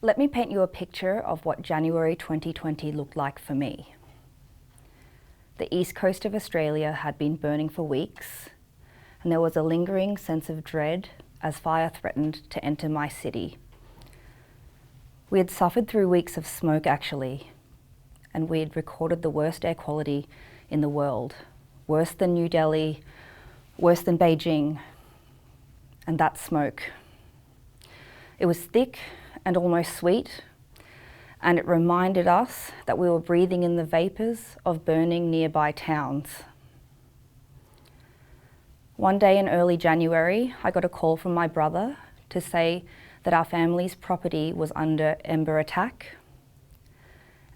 Let me paint you a picture of what January 2020 looked like for me. The east coast of Australia had been burning for weeks, and there was a lingering sense of dread as fire threatened to enter my city. We had suffered through weeks of smoke actually, and we had recorded the worst air quality in the world, worse than New Delhi, worse than Beijing, and that's smoke. It was thick and almost sweet, and it reminded us that we were breathing in the vapours of burning nearby towns. One day in early January, I got a call from my brother to say that our family's property was under ember attack,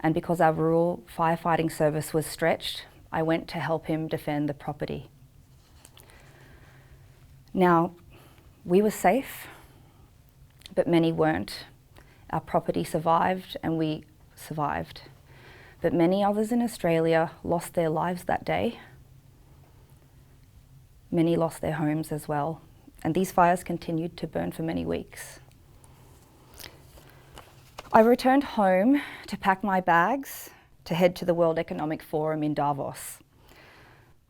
and because our rural firefighting service was stretched, I went to help him defend the property. Now, we were safe, but many weren't. Our property survived and we survived. But many others in Australia lost their lives that day. Many lost their homes as well. And these fires continued to burn for many weeks. I returned home to pack my bags to head to the World Economic Forum in Davos.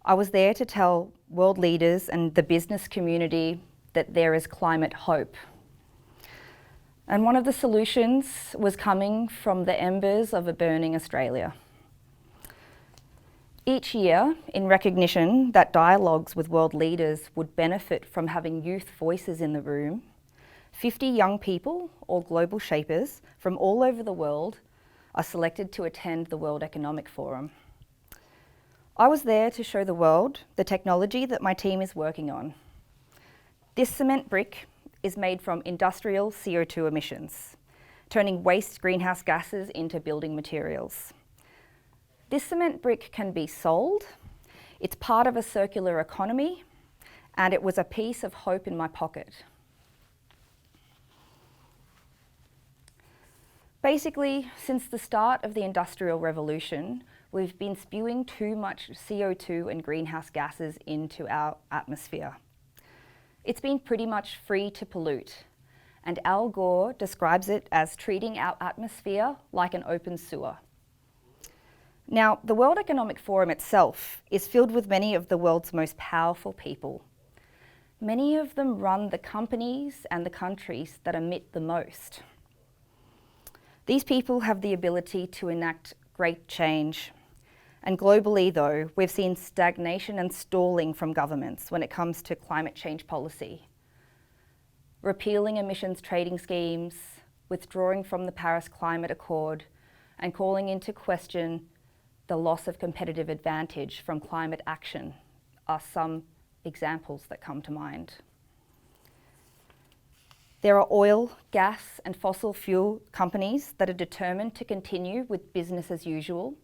I was there to tell world leaders and the business community that there is climate hope. And one of the solutions was coming from the embers of a burning Australia. Each year, in recognition that dialogues with world leaders would benefit from having youth voices in the room, 50 young people, or global shapers, from all over the world are selected to attend the World Economic Forum. I was there to show the world the technology that my team is working on. This cement brick is made from industrial CO2 emissions, turning waste greenhouse gases into building materials. This cement brick can be sold, it's part of a circular economy, and it was a piece of hope in my pocket. Basically, since the start of the Industrial Revolution, we've been spewing too much CO2 and greenhouse gases into our atmosphere. It's been pretty much free to pollute, and Al Gore describes it as treating our atmosphere like an open sewer. Now, the World Economic Forum itself is filled with many of the world's most powerful people. Many of them run the companies and the countries that emit the most. These people have the ability to enact great change. And globally, though, we've seen stagnation and stalling from governments when it comes to climate change policy. Repealing emissions trading schemes, withdrawing from the Paris Climate Accord, and calling into question the loss of competitive advantage from climate action are some examples that come to mind. There are oil, gas, and fossil fuel companies that are determined to continue with business as usual,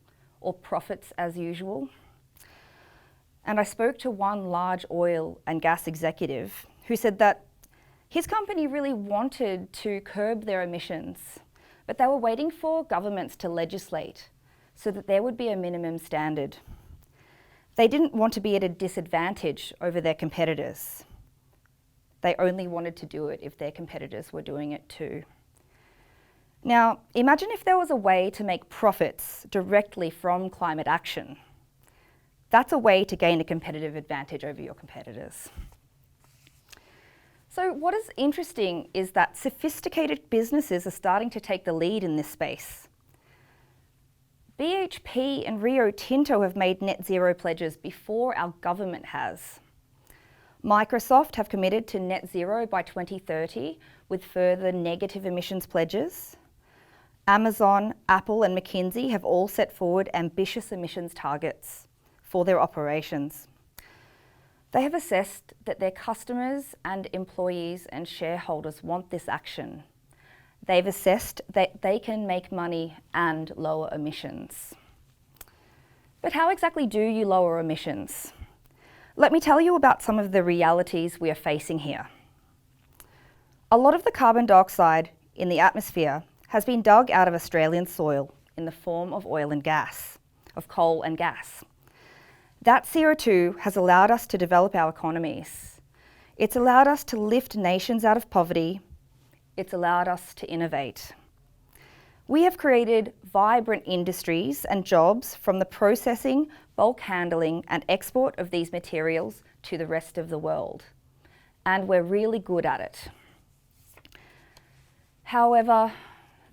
or profits as usual. And I spoke to one large oil and gas executive who said that his company really wanted to curb their emissions, but they were waiting for governments to legislate so that there would be a minimum standard. They didn't want to be at a disadvantage over their competitors. They only wanted to do it if their competitors were doing it too. Now, imagine if there was a way to make profits directly from climate action. That's a way to gain a competitive advantage over your competitors. So what is interesting is that sophisticated businesses are starting to take the lead in this space. BHP and Rio Tinto have made net zero pledges before our government has. Microsoft have committed to net zero by 2030 with further negative emissions pledges. Amazon, Apple and McKinsey have all set forward ambitious emissions targets for their operations. They have assessed that their customers and employees and shareholders want this action. They've assessed that they can make money and lower emissions. But how exactly do you lower emissions? Let me tell you about some of the realities we are facing here. A lot of the carbon dioxide in the atmosphere has been dug out of Australian soil in the form of oil and gas, of coal and gas. That CO2 has allowed us to develop our economies. It's allowed us to lift nations out of poverty. It's allowed us to innovate. We have created vibrant industries and jobs from the processing, bulk handling and export of these materials to the rest of the world. And we're really good at it. However,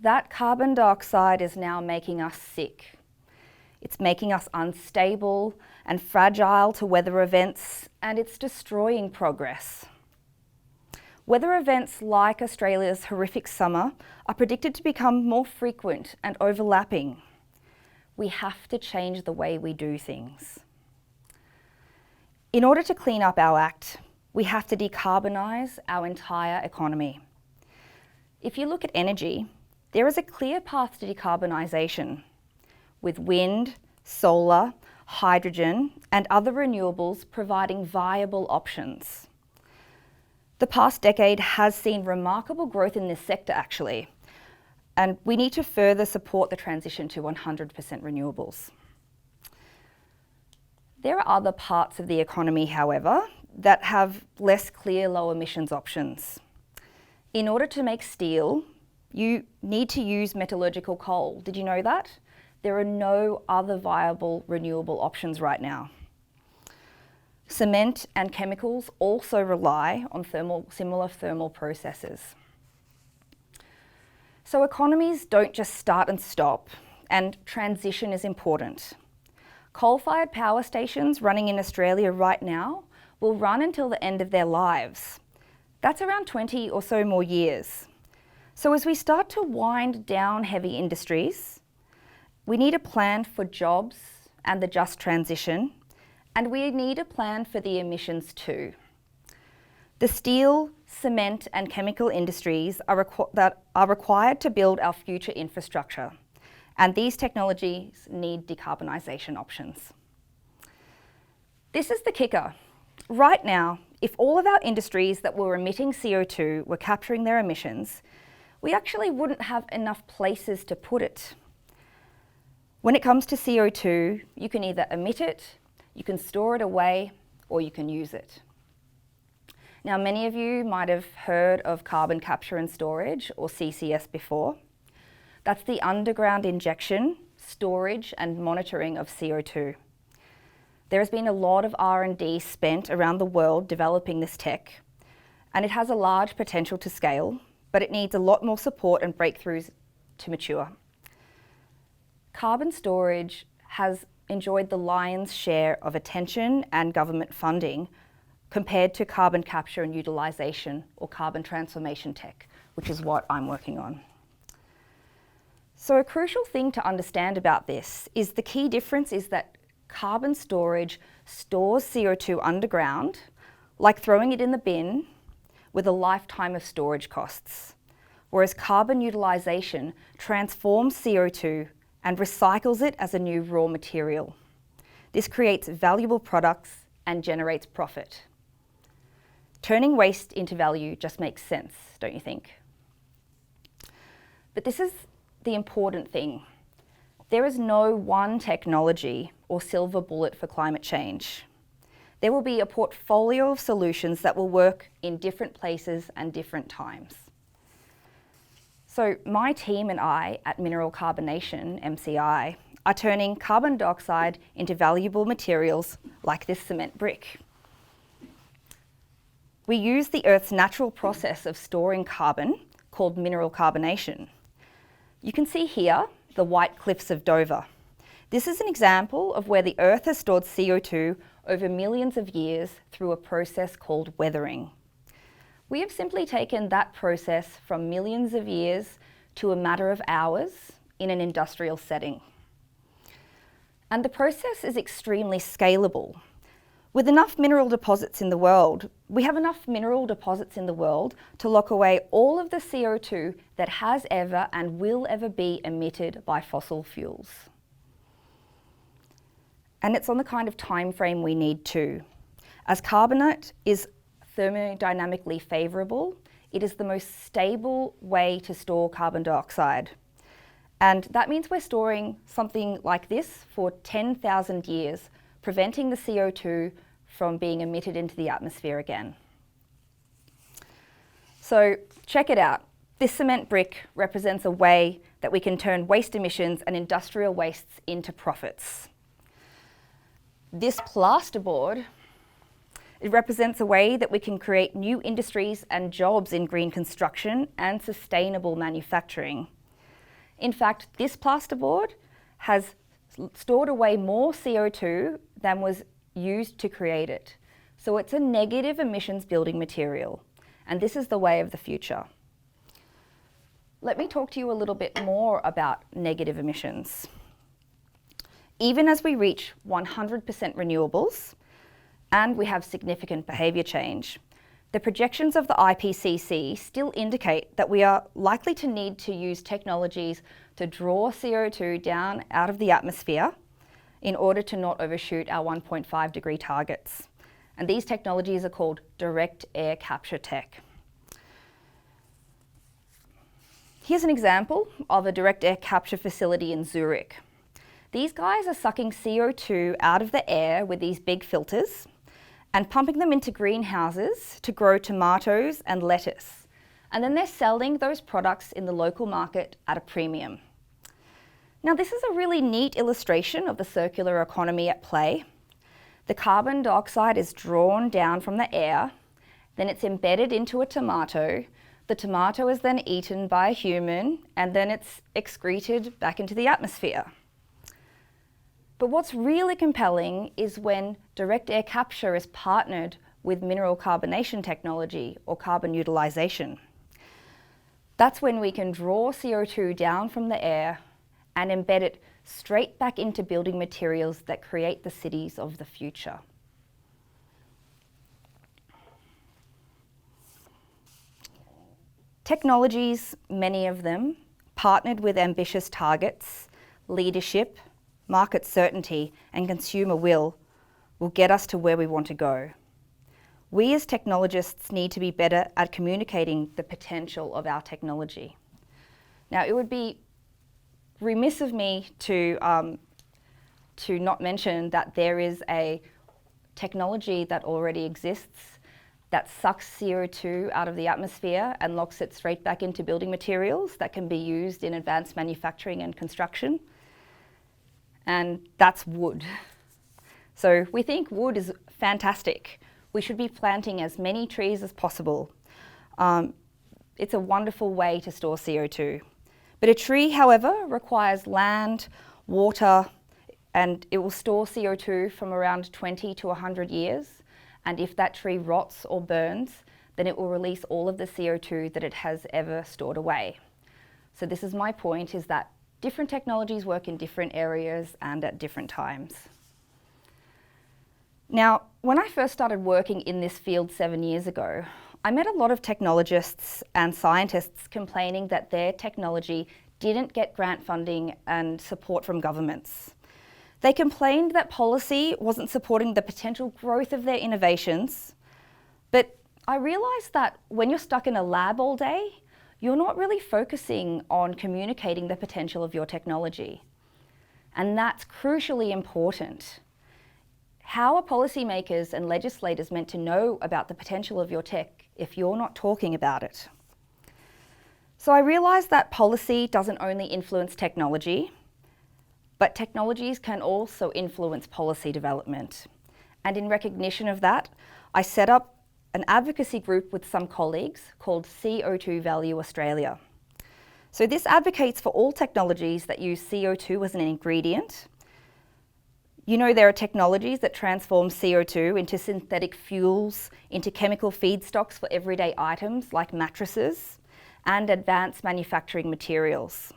that carbon dioxide is now making us sick. It's making us unstable and fragile to weather events, and it's destroying progress. Weather events like Australia's horrific summer are predicted to become more frequent and overlapping. We have to change the way we do things. In order to clean up our act, we have to decarbonise our entire economy. If you look at energy, there is a clear path to decarbonisation, with wind, solar, hydrogen and other renewables providing viable options. The past decade has seen remarkable growth in this sector actually, and we need to further support the transition to 100% renewables. There are other parts of the economy, however, that have less clear low emissions options. In order to make steel, you need to use metallurgical coal. Did you know that? There are no other viable renewable options right now. Cement and chemicals also rely on similar thermal processes. So economies don't just start and stop, and transition is important. Coal-fired power stations running in Australia right now will run until the end of their lives. That's around 20 or so more years. So as we start to wind down heavy industries, we need a plan for jobs and the just transition, and we need a plan for the emissions too. The steel, cement and chemical industries that are required to build our future infrastructure, and these technologies need decarbonisation options. This is the kicker. Right now, if all of our industries that were emitting CO2 were capturing their emissions, we actually wouldn't have enough places to put it. When it comes to CO2, you can either emit it, you can store it away, or you can use it. Now, many of you might have heard of carbon capture and storage, or CCS, before. That's the underground injection, storage and monitoring of CO2. There has been a lot of R&D spent around the world developing this tech, and it has a large potential to scale, but it needs a lot more support and breakthroughs to mature. Carbon storage has enjoyed the lion's share of attention and government funding compared to carbon capture and utilisation or carbon transformation tech, which is what I'm working on. So a crucial thing to understand about this is the key difference is that carbon storage stores CO2 underground, like throwing it in the bin, with a lifetime of storage costs, whereas carbon utilisation transforms CO2 and recycles it as a new raw material. This creates valuable products and generates profit. Turning waste into value just makes sense, don't you think? But this is the important thing. There is no one technology or silver bullet for climate change. There will be a portfolio of solutions that will work in different places and different times. So my team and I at Mineral Carbonation, MCI, are turning carbon dioxide into valuable materials like this cement brick. We use the Earth's natural process of storing carbon called mineral carbonation. You can see here the White Cliffs of Dover. This is an example of where the Earth has stored CO2 over millions of years through a process called weathering. We have simply taken that process from millions of years to a matter of hours in an industrial setting. And the process is extremely scalable. With enough mineral deposits in the world, we have enough mineral deposits in the world to lock away all of the CO2 that has ever and will ever be emitted by fossil fuels. And it's on the kind of time frame we need too. As carbonate is thermodynamically favourable, it is the most stable way to store carbon dioxide. And that means we're storing something like this for 10,000 years, preventing the CO2 from being emitted into the atmosphere again. So check it out. This cement brick represents a way that we can turn waste emissions and industrial wastes into profits. This plasterboard, it represents a way that we can create new industries and jobs in green construction and sustainable manufacturing. In fact, this plasterboard has stored away more CO2 than was used to create it. So it's a negative emissions building material, and this is the way of the future. Let me talk to you a little bit more about negative emissions. Even as we reach 100% renewables and we have significant behaviour change, the projections of the IPCC still indicate that we are likely to need to use technologies to draw CO2 down out of the atmosphere in order to not overshoot our 1.5 degree targets. And these technologies are called direct air capture tech. Here's an example of a direct air capture facility in Zurich. These guys are sucking CO2 out of the air with these big filters and pumping them into greenhouses to grow tomatoes and lettuce. And then they're selling those products in the local market at a premium. Now, this is a really neat illustration of the circular economy at play. The carbon dioxide is drawn down from the air, then it's embedded into a tomato. The tomato is then eaten by a human, and then it's excreted back into the atmosphere. But what's really compelling is when direct air capture is partnered with mineral carbonation technology or carbon utilisation. That's when we can draw CO2 down from the air and embed it straight back into building materials that create the cities of the future. Technologies, many of them, partnered with ambitious targets, leadership, market certainty, and consumer will get us to where we want to go. We as technologists need to be better at communicating the potential of our technology. Now, it would be remiss of me to not mention that there is a technology that already exists that sucks CO2 out of the atmosphere and locks it straight back into building materials that can be used in advanced manufacturing and construction. And that's wood. So we think wood is fantastic. We should be planting as many trees as possible. It's a wonderful way to store CO2. But a tree, however, requires land, water, and it will store CO2 from around 20 to 100 years. And if that tree rots or burns, then it will release all of the CO2 that it has ever stored away. So this is my point, is that different technologies work in different areas and at different times. Now, when I first started working in this field 7 years ago, I met a lot of technologists and scientists complaining that their technology didn't get grant funding and support from governments. They complained that policy wasn't supporting the potential growth of their innovations, but I realised that when you're stuck in a lab all day, you're not really focusing on communicating the potential of your technology. And that's crucially important. How are policymakers and legislators meant to know about the potential of your tech if you're not talking about it? So I realised that policy doesn't only influence technology, but technologies can also influence policy development. And in recognition of that, I set up an advocacy group with some colleagues called CO2 Value Australia. So this advocates for all technologies that use CO2 as an ingredient. You know, there are technologies that transform CO2 into synthetic fuels, into chemical feedstocks for everyday items like mattresses, and advanced manufacturing materials.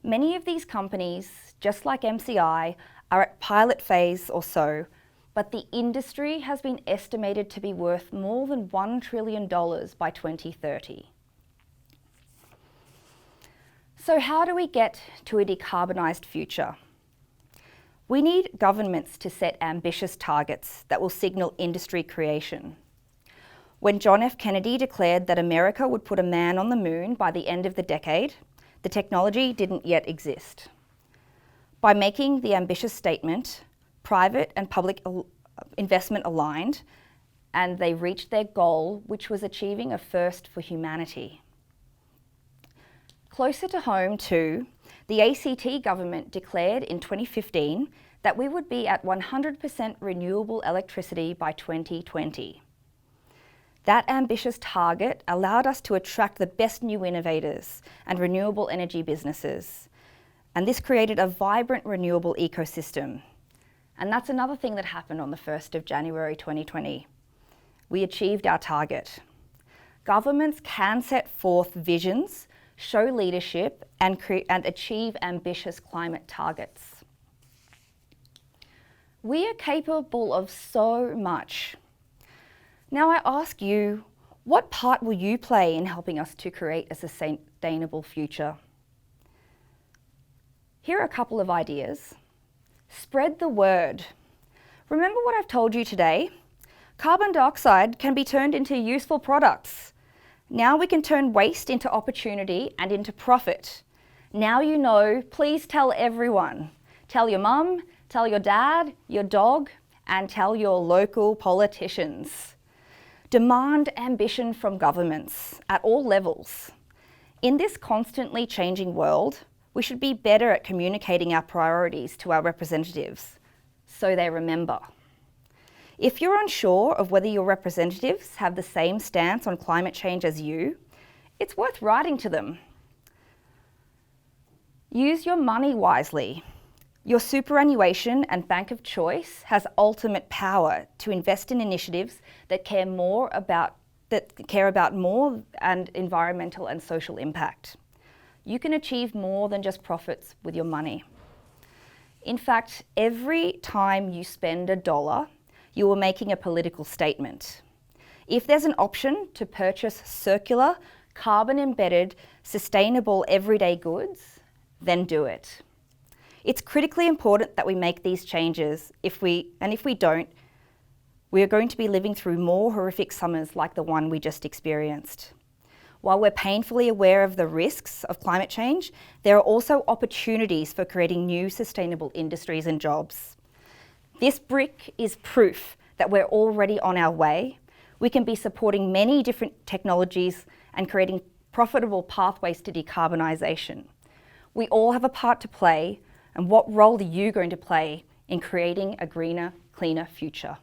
Many of these companies, just like MCI, are at pilot phase or so, but the industry has been estimated to be worth more than $1 trillion by 2030. So how do we get to a decarbonised future? We need governments to set ambitious targets that will signal industry creation. When John F. Kennedy declared that America would put a man on the moon by the end of the decade, the technology didn't yet exist. By making the ambitious statement, private and public investment aligned, and they reached their goal, which was achieving a first for humanity. Closer to home too, the ACT government declared in 2015 that we would be at 100% renewable electricity by 2020. That ambitious target allowed us to attract the best new innovators and renewable energy businesses. And this created a vibrant renewable ecosystem. And that's another thing that happened on the 1st of January 2020. We achieved our target. Governments can set forth visions, show leadership, and achieve ambitious climate targets. We are capable of so much. Now I ask you, what part will you play in helping us to create a sustainable future? Here are a couple of ideas. Spread the word. Remember what I've told you today? Carbon dioxide can be turned into useful products. Now we can turn waste into opportunity and into profit. Now you know, please tell everyone. Tell your mum, tell your dad, your dog, and tell your local politicians. Demand ambition from governments at all levels. In this constantly changing world, we should be better at communicating our priorities to our representatives so they remember. If you're unsure of whether your representatives have the same stance on climate change as you, it's worth writing to them. Use your money wisely. Your superannuation and bank of choice has ultimate power to invest in initiatives that care about more and environmental and social impact. You can achieve more than just profits with your money. In fact, every time you spend $1, you are making a political statement. If there's an option to purchase circular, carbon-embedded, sustainable everyday goods, then do it. It's critically important that we make these changes. If we don't, we are going to be living through more horrific summers like the one we just experienced. While we're painfully aware of the risks of climate change, there are also opportunities for creating new sustainable industries and jobs. This brick is proof that we're already on our way. We can be supporting many different technologies and creating profitable pathways to decarbonisation. We all have a part to play, and what role are you going to play in creating a greener, cleaner future?